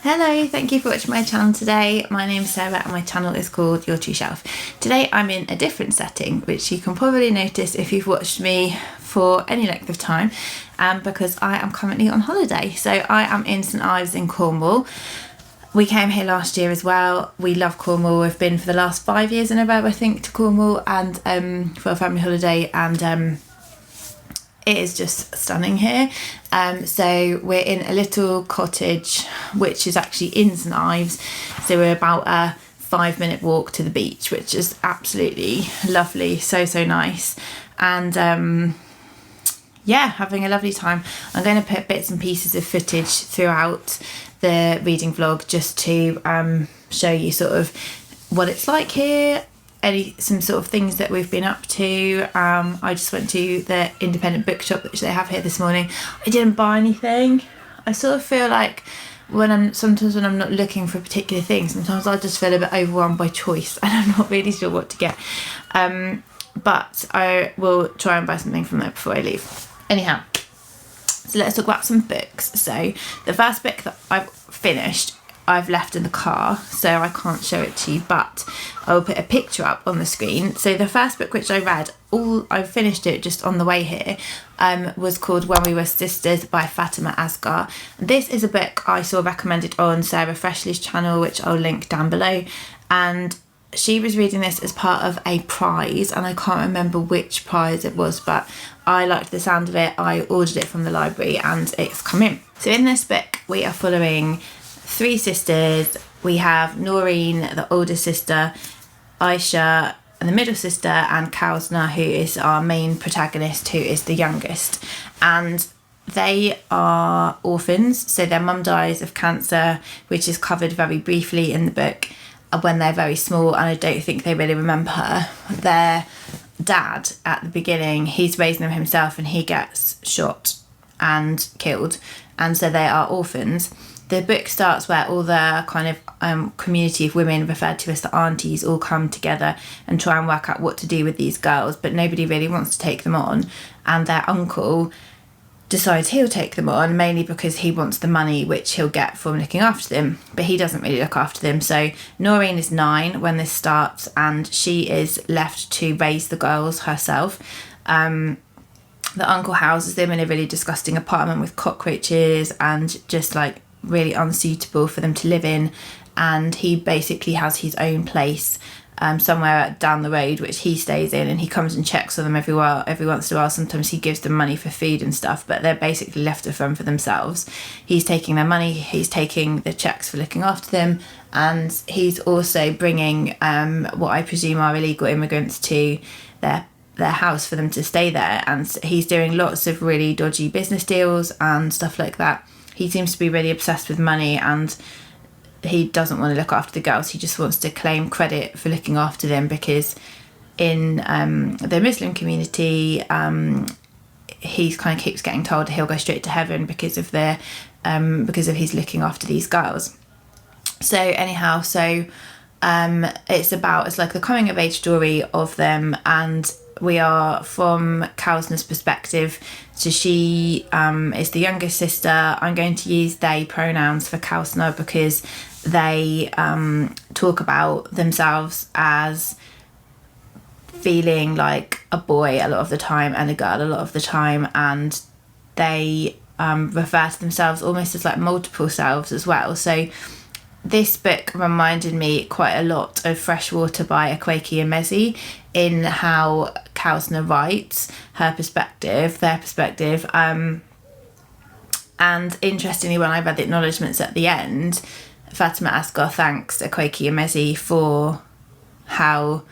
Hello, thank you for watching my channel today. My name is Sarah and my channel is called Your True Shelf. Today I'm in a different setting, which you can probably notice if you've watched me for any length of time, because I am currently on holiday. So I am in St Ives in Cornwall. We came here last year as well. We love Cornwall. We've been for the last 5 years in a row, I think, to Cornwall and for a family holiday, and it is just stunning here. So we're in a little cottage which is actually in St Ives, so we're about a 5-minute walk to the beach, which is absolutely lovely, so nice, and yeah, having a lovely time. I'm going to put bits and pieces of footage throughout the reading vlog just to show you sort of what it's like here, some sort of things that we've been up to. I just went to the independent bookshop which they have here this morning. I didn't buy anything. I sort of feel like sometimes when I'm not looking for a particular thing, sometimes I just feel a bit overwhelmed by choice and I'm not really sure what to get. But I will try and buy something from there before I leave. Anyhow, so let's talk about some books. So the first book that I've finished, I've left in the car, so I can't show it to you, but I will put a picture up on the screen. So the first book which I read, I finished it just on the way here, was called When We Were Sisters by Fatimah Asghar. This is a book I saw recommended on Sarah Freshly's channel, which I'll link down below, and she was reading this as part of a prize, and I can't remember which prize it was, but I liked the sound of it. I ordered it from the library and it's come in. So in this book we are following 3 sisters. We have Noreen, the older sister, Aisha, the middle sister, and Kausna, who is our main protagonist, who is the youngest. And they are orphans, so their mum dies of cancer, which is covered very briefly in the book when they're very small, and I don't think they really remember her. Their dad, at the beginning, he's raising them himself and he gets shot and killed, and so they are orphans. The book starts where all the kind of community of women referred to as the aunties all come together and try and work out what to do with these girls, but nobody really wants to take them on, and their uncle decides he'll take them on, mainly because he wants the money which he'll get from looking after them, but he doesn't really look after them. So Noreen is 9 when this starts, and she is left to raise the girls herself. The uncle houses them in a really disgusting apartment with cockroaches and just like really unsuitable for them to live in, and he basically has his own place somewhere down the road which he stays in, and he comes and checks on them every once in a while. Sometimes he gives them money for food and stuff, but they're basically left to fend for themselves. He's taking their money, he's taking the checks for looking after them, and he's also bringing what I presume are illegal immigrants to their house for them to stay there, and he's doing lots of really dodgy business deals and stuff like that. He seems to be really obsessed with money, and he doesn't want to look after the girls. He just wants to claim credit for looking after them, because in the Muslim community, he kind of keeps getting told he'll go straight to heaven because of his looking after these girls. So anyhow, it's like the coming of age story of them, and we are from Kausna's perspective. So she is the youngest sister. I'm going to use they pronouns for Kausna because they talk about themselves as feeling like a boy a lot of the time and a girl a lot of the time, and they refer to themselves almost as like multiple selves as well. So this book reminded me quite a lot of Freshwater by Akwaeke and Emezi in how Kausna writes, their perspective. And interestingly, when I read the acknowledgements at the end, Fatimah Asghar thanks Akwaeke and Emezi for how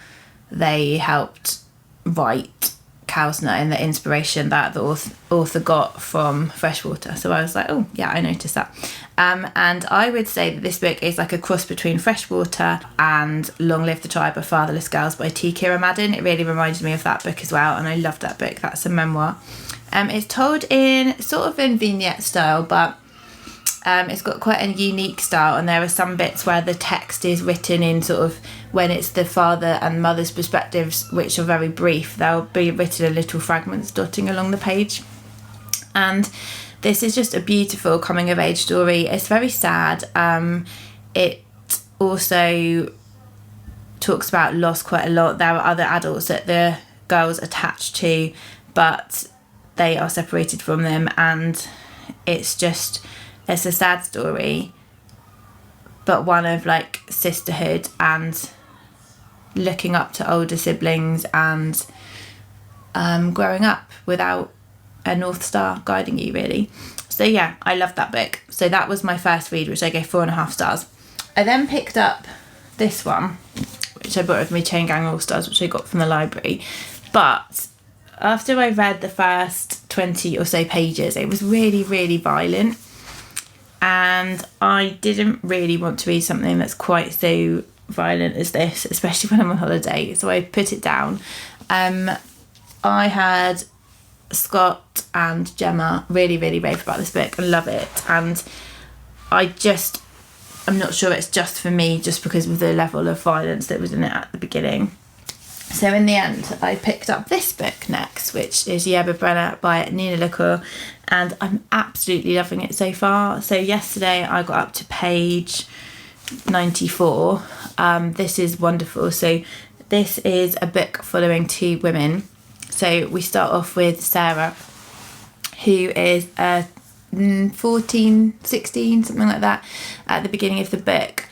they helped write Kausna and the inspiration that the author got from Freshwater. So I was like, oh yeah, I noticed that. And I would say that this book is like a cross between Freshwater and Long Live the Tribe of Fatherless Girls by T. Madden. It really reminded me of that book as well, and I loved that book. That's a memoir. It's told in sort of in vignette style, but it's got quite a unique style, and there are some bits where the text is written in sort of when it's the father and mother's perspectives, which are very brief. They'll be written in little fragments dotting along the page. And this is just a beautiful coming of age story. It's very sad. It also talks about loss quite a lot. There are other adults that the girl's attached to, but they are separated from them, and it's a sad story, but one of like sisterhood and looking up to older siblings and growing up without a North Star guiding you, really. So yeah, I loved that book. So that was my first read, which I gave 4.5 stars. I then picked up this one, which I bought with my Chain Gang All Stars, which I got from the library. But after I read the first 20 or so pages, it was really, really violent. And I didn't really want to read something that's quite so violent as this, especially when I'm on holiday. So I put it down. I had Scott and Gemma really, really rave about this book and love it. And I'm not sure it's just for me, just because of the level of violence that was in it at the beginning. So in the end, I picked up this book next, which is Yerba by Nina Lacour, and I'm absolutely loving it so far. So yesterday I got up to page 94. This is wonderful. So this is a book following 2 women. So we start off with Sarah, who is 14, 16, something like that, at the beginning of the book.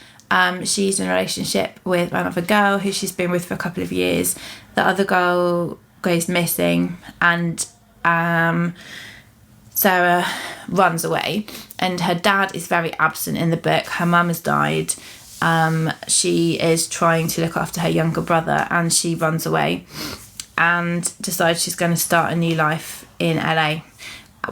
She's in a relationship with another girl who she's been with for a couple of years. The other girl goes missing, and Sarah runs away, and her dad is very absent in the book. Her mum has died. She is trying to look after her younger brother, and she runs away and decides she's going to start a new life in LA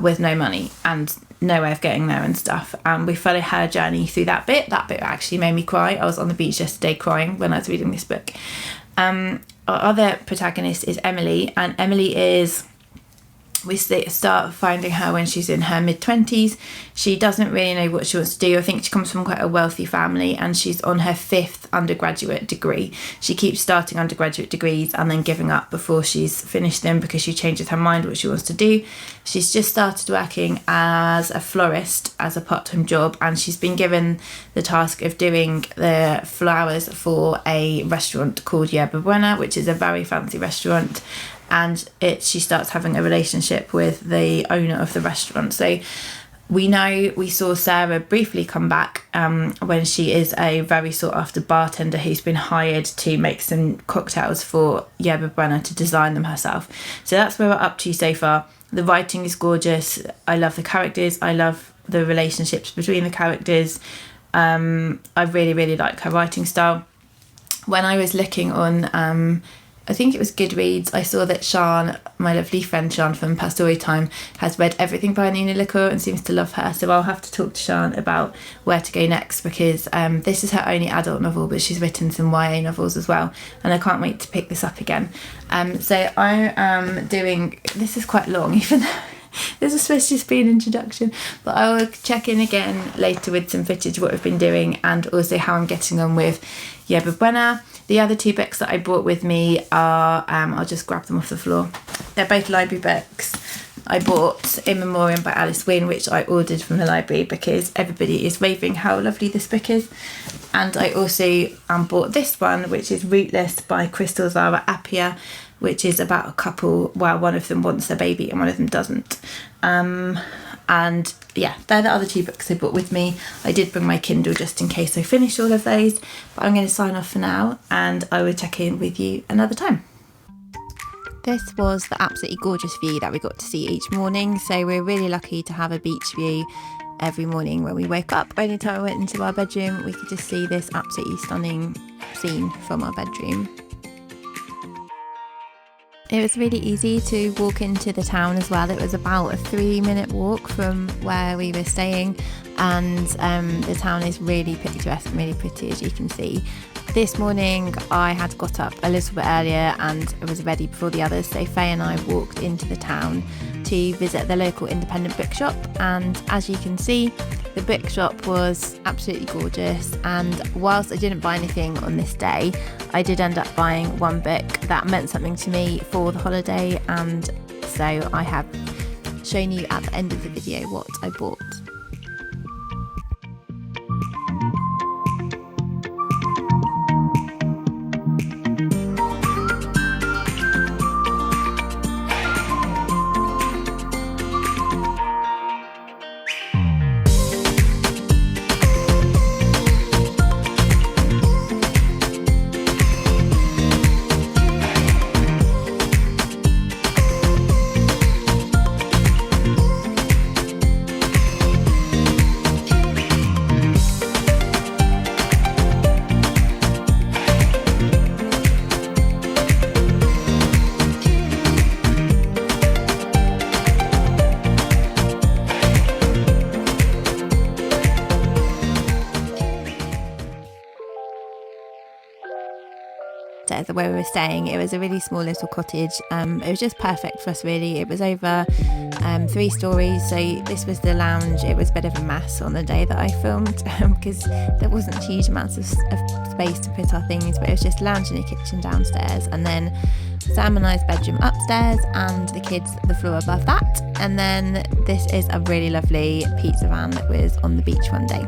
with no money and no way of getting there and stuff. And we follow her journey through that bit. That bit actually made me cry. I was on the beach yesterday crying when I was reading this book. Our other protagonist is Emily, and Emily is... we start finding her when she's in her mid-20s. She doesn't really know what she wants to do. I think she comes from quite a wealthy family, and she's on her 5th undergraduate degree. She keeps starting undergraduate degrees and then giving up before she's finished them because she changes her mind what she wants to do. She's just started working as a florist as a part-time job, and she's been given the task of doing the flowers for a restaurant called Yerba, which is a very fancy restaurant. And she starts having a relationship with the owner of the restaurant. So we saw Sarah briefly come back when she is a very sought after bartender who's been hired to make some cocktails for Yerba to design them herself. So that's where we're up to so far. The writing is gorgeous. I love the characters. I love the relationships between the characters. I really, really like her writing style. When I was looking on... I think it was Goodreads, I saw that Sian, my lovely friend Sian from Past Story Time, has read everything by Nina Lacour and seems to love her. So I'll have to talk to Sian about where to go next, because this is her only adult novel, but she's written some YA novels as well, and I can't wait to pick this up again. So I am doing... this is quite long, even though this is supposed to just be an introduction, but I will check in again later with some footage of what I've been doing and also how I'm getting on with Yerba. The other 2 books that I brought with me are, I'll just grab them off the floor. They're both library books. I bought In Memoriam by Alice Winn, which I ordered from the library because everybody is raving how lovely this book is. And I also bought this one, which is Rootless by Crystal Zara Appiah, which is about a couple where one of them wants a baby and one of them doesn't. And yeah, they're the other 2 books I brought with me. I did bring my Kindle just in case I finish all of those, but I'm going to sign off for now, and I will check in with you another time. This was the absolutely gorgeous view that we got to see each morning. So we're really lucky to have a beach view every morning when we wake up. Only time I went into our bedroom, we could just see this absolutely stunning scene from our bedroom. It was really easy to walk into the town as well. It was about a 3-minute walk from where we were staying, and the town is really picturesque and really pretty, as you can see. This morning I had got up a little bit earlier and was ready before the others, so Faye and I walked into the town to visit the local independent bookshop, and as you can see, the bookshop was absolutely gorgeous. And whilst I didn't buy anything on this day, I did end up buying one book that meant something to me for the holiday, and so I have showing you at the end of the video what I bought. Where we were staying, it was a really small little cottage. It was just perfect for us, really. It was over 3 stories, so this was the lounge. It was a bit of a mess on the day that I filmed because there wasn't huge amounts of space to put our things, but it was just lounge in the kitchen downstairs, and then Sam and I's bedroom upstairs, and the kids the floor above that. And then this is a really lovely pizza van that was on the beach one day.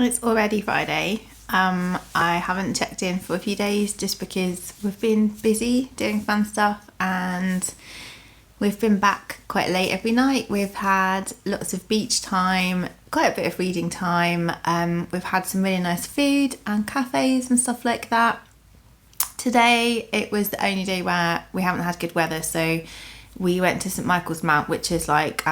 It's already Friday. I haven't checked in for a few days just because we've been busy doing fun stuff, and we've been back quite late every night. We've had lots of beach time, quite a bit of reading time. We've had some really nice food and cafes and stuff like that. Today it was the only day where we haven't had good weather, so we went to St Michael's Mount, which is like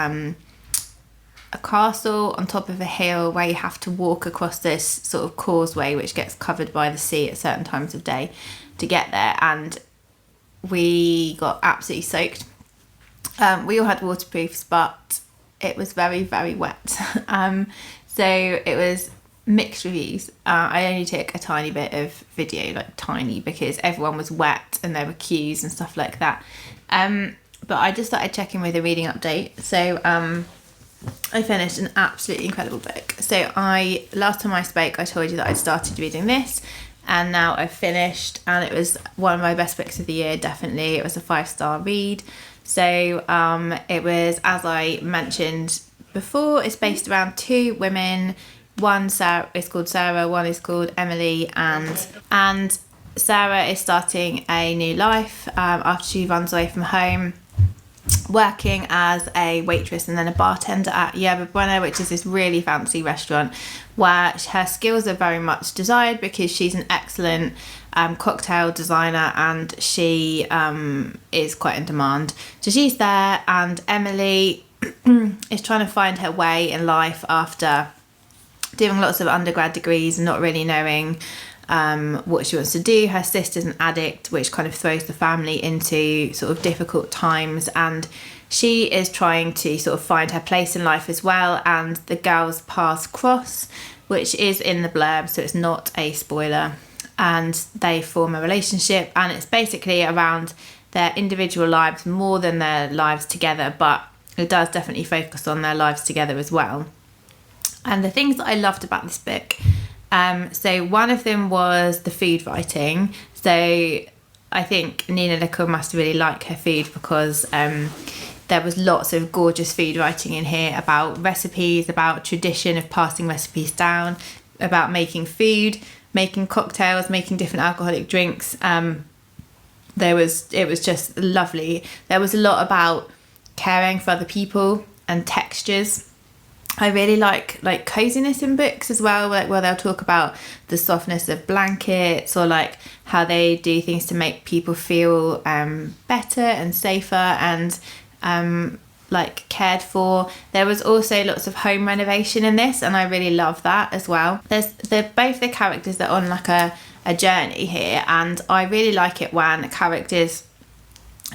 a castle on top of a hill where you have to walk across this sort of causeway which gets covered by the sea at certain times of day to get there, and we got absolutely soaked. We all had waterproofs, but it was very, very wet. So it was mixed reviews. I only took a tiny bit of video, like tiny, because everyone was wet and there were queues and stuff like that. But I just started checking with a reading update. So I finished an absolutely incredible book. So last time I spoke, I told you that I'd started reading this, and now I've finished, and it was one of my best books of the year, definitely. It was a 5-star read. So it was, as I mentioned before, it's based around 2 women. One is called Sarah, one is called Emily, and Sarah is starting a new life after she runs away from home, working as a waitress and then a bartender at Yerba, which is this really fancy restaurant where her skills are very much desired because she's an excellent cocktail designer and she is quite in demand. So she's there, and Emily is trying to find her way in life after doing lots of undergrad degrees and not really knowing what she wants to do. Her sister's an addict, which kind of throws the family into sort of difficult times, and she is trying to sort of find her place in life as well, and the girls' paths cross, which is in the blurb, so it's not a spoiler, and they form a relationship, and it's basically around their individual lives more than their lives together, but it does definitely focus on their lives together as well. And the things that I loved about this book, so one of them was the food writing. So I think Nina Lacour must really like her food because there was lots of gorgeous food writing in here about recipes, about tradition of passing recipes down, about making food, making cocktails, making different alcoholic drinks. It was just lovely. There was a lot about caring for other people and textures. I really like coziness in books as well, like where they'll talk about the softness of blankets, or like how they do things to make people feel better and safer and like cared for. There was also lots of home renovation in this, and I really love that as well. They're both the characters that are on like a journey here, and I really like it when characters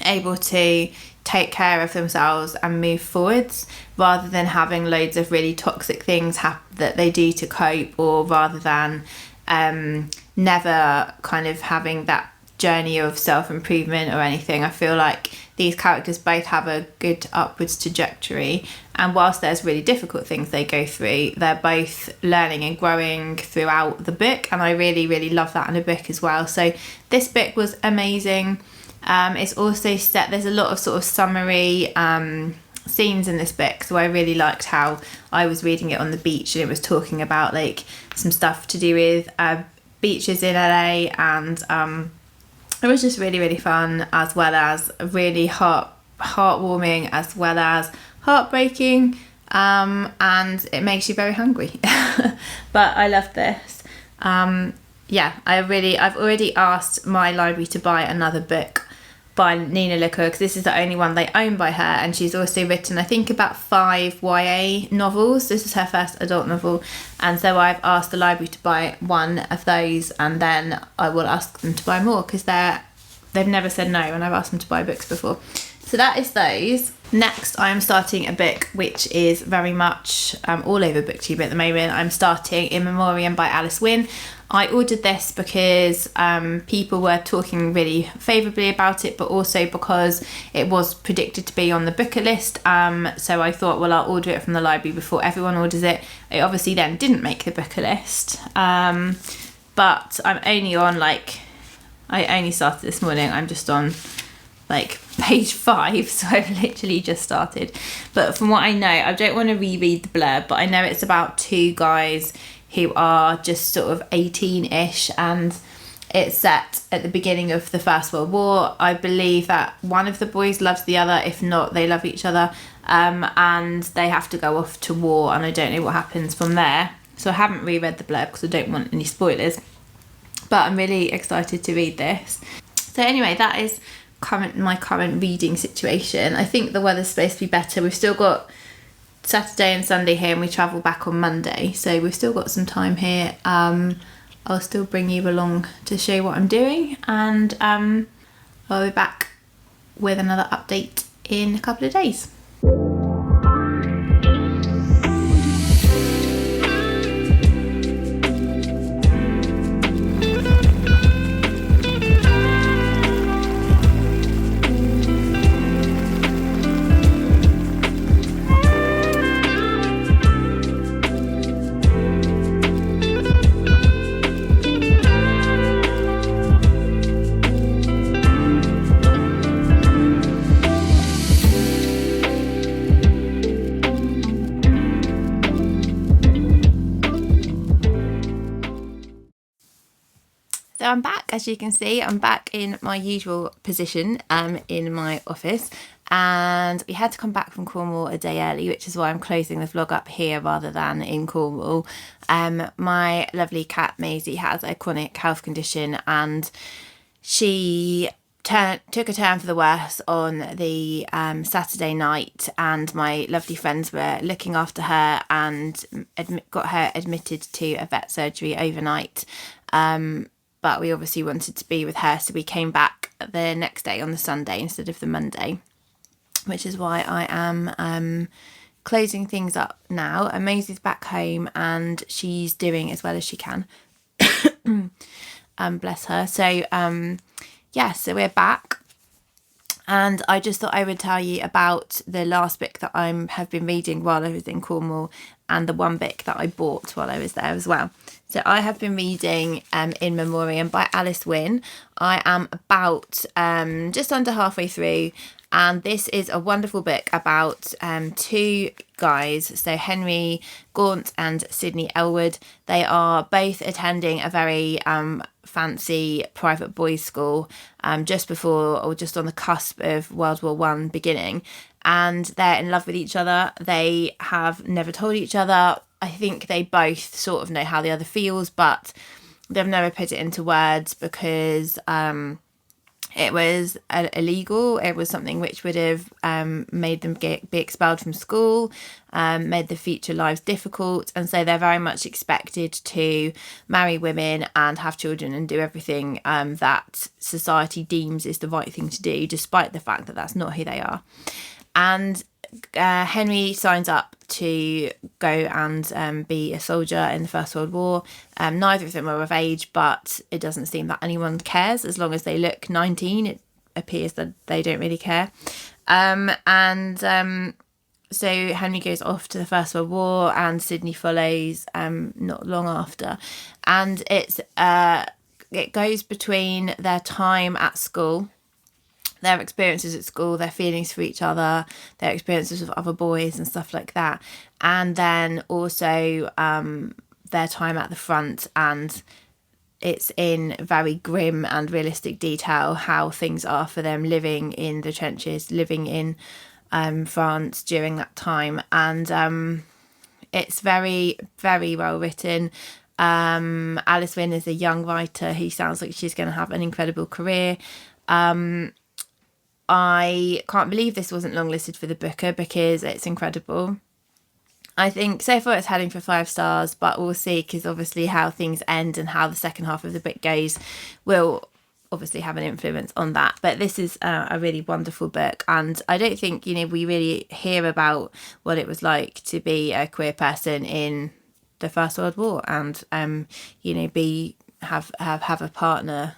able to take care of themselves and move forwards, rather than having loads of really toxic things that they do to cope, or rather than never kind of having that journey of self-improvement or anything. I feel like these characters both have a good upwards trajectory, and whilst there's really difficult things they go through, they're both learning and growing throughout the book, and I really, really love that in a book as well. So this book was amazing. It's also set, there's a lot of sort of summary scenes in this book, so I really liked how I was reading it on the beach and it was talking about like some stuff to do with beaches in LA, and it was just really, really fun, as well as really heartwarming, as well as heartbreaking, and it makes you very hungry. But I love this. Yeah, I've already asked my library to buy another book by Nina Lacour, because this is the only one they own by her, and she's also written, I think, about 5 YA novels. This is her first adult novel, and so I've asked the library to buy one of those, and then I will ask them to buy more, because they've never said no when I've asked them to buy books before. So that is those. Next, I'm starting a book which is very much all over BookTube at the moment. I'm starting In Memoriam by Winn. I ordered this because people were talking really favourably about it, but also because it was predicted to be on the booker list. So I thought, well, I'll order it from the library before everyone orders it. It obviously then didn't make the booker list. But I'm only on I only started this morning. I'm just on page 5, so I've literally just started. But from what I know, I don't want to reread the blurb, but I know it's about 2 guys who are just sort of 18-ish, and it's set at the beginning of the First World War. I believe that one of the boys loves the other, if not they love each other, and they have to go off to war, and I don't know what happens from there. So I haven't reread the blurb because I don't want any spoilers, but I'm really excited to read this. So anyway, that is my current reading situation. I think the weather's supposed to be better. We've still got Saturday and Sunday here, and we travel back on Monday, so we've still got some time here. I'll still bring you along to show you what I'm doing, and I'll be back with another update in a couple of days. So I'm back, as you can see. I'm back in my usual position in my office, and we had to come back from Cornwall a day early, which is why I'm closing the vlog up here rather than in Cornwall. My lovely cat Emezi has a chronic health condition, and she took a turn for the worse on the Saturday night, and my lovely friends were looking after her and got her admitted to a vet surgery overnight. But we obviously wanted to be with her, so we came back the next day on the Sunday instead of the Monday, which is why I am closing things up now. Emezie's back home and she's doing as well as she can. Bless her. So so we're back, and I just thought I would tell you about the last book that I have been reading while I was in Cornwall, and the one book that I bought while I was there as well. So I have been reading In Memoriam by Winn. I am about just under halfway through, and this is a wonderful book about 2 guys, so Henry Gaunt and Sidney Elwood. They are both attending a very fancy private boys' school just before or just on the cusp of World War I beginning, and they're in love with each other. They have never told each other. I think they both sort of know how the other feels, but they've never put it into words because It was illegal. It was something which would have made them be expelled from school, made their future lives difficult. And so they're very much expected to marry women and have children and do everything that society deems is the right thing to do, despite the fact that that's not who they are. And Henry signs up to go and be a soldier in the First World War. Neither of them are of age, but it doesn't seem that anyone cares as long as they look 19. It appears that they don't really care. So Henry goes off to the First World War, and Sydney follows not long after. And it goes between their time at school, their experiences at school, their feelings for each other, their experiences with other boys and stuff like that. And then also their time at the front, and it's in very grim and realistic detail how things are for them living in the trenches, living in France during that time. And it's very, very well written. Alice Winn is a young writer who sounds like she's going to have an incredible career. I can't believe this wasn't longlisted for the Booker because it's incredible. I think so far it's heading for 5 stars, but we'll see, because obviously how things end and how the second half of the book goes will obviously have an influence on that. But this is a really wonderful book, and I don't think, you know, we really hear about what it was like to be a queer person in the First World War and you know, have a partner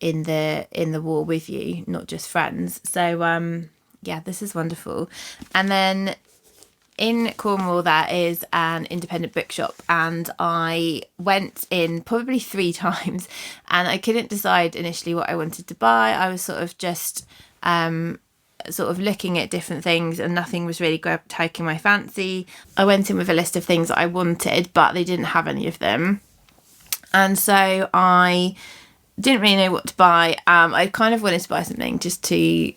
in the war with you, not just friends. So yeah, this is wonderful. And then in Cornwall there is an independent bookshop, and I went in probably 3 times, and I couldn't decide initially what I wanted to buy. I was sort of just looking at different things, and nothing was really taking my fancy. I went in with a list of things that I wanted, but they didn't have any of them, and so I didn't really know what to buy. I kind of wanted to buy something just to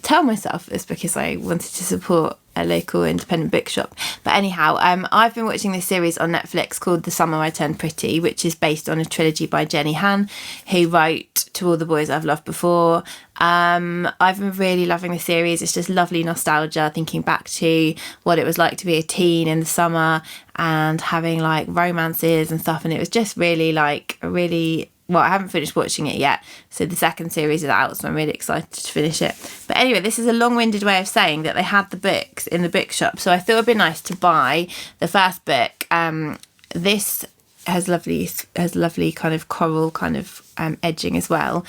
tell myself this, because I wanted to support a local independent bookshop. But anyhow, I've been watching this series on Netflix called The Summer I Turned Pretty, which is based on a trilogy by Jenny Han, who wrote To All the Boys I've Loved Before. I've been really loving the series. It's just lovely nostalgia, thinking back to what it was like to be a teen in the summer and having like romances and stuff. And it was just really well, I haven't finished watching it yet, so the second series is out, so I'm really excited to finish it. But anyway, this is a long-winded way of saying that they had the books in the bookshop, so I thought it'd be nice to buy the first book. This has lovely kind of coral kind of edging as well.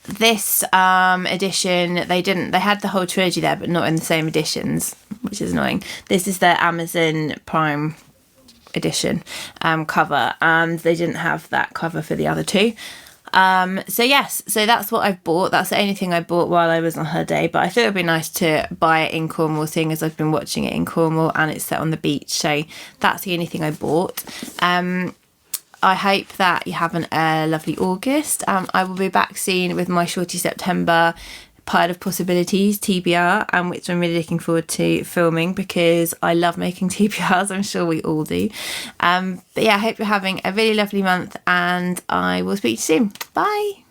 This edition, they had the whole trilogy there, but not in the same editions, which is annoying. This is the Amazon Prime edition cover, and they didn't have that cover for the other 2. So that's what I've bought. That's the only thing I bought while I was on holiday, but I thought it'd be nice to buy it in Cornwall, seeing as I've been watching it in Cornwall and it's set on the beach. So that's the only thing I bought. I hope that you have a lovely August. I will be back soon with my Shorty September pile of possibilities TBR, which I'm really looking forward to filming, because I love making TBRs. I'm sure we all do. But yeah, I hope you're having a really lovely month, and I will speak to you soon. Bye.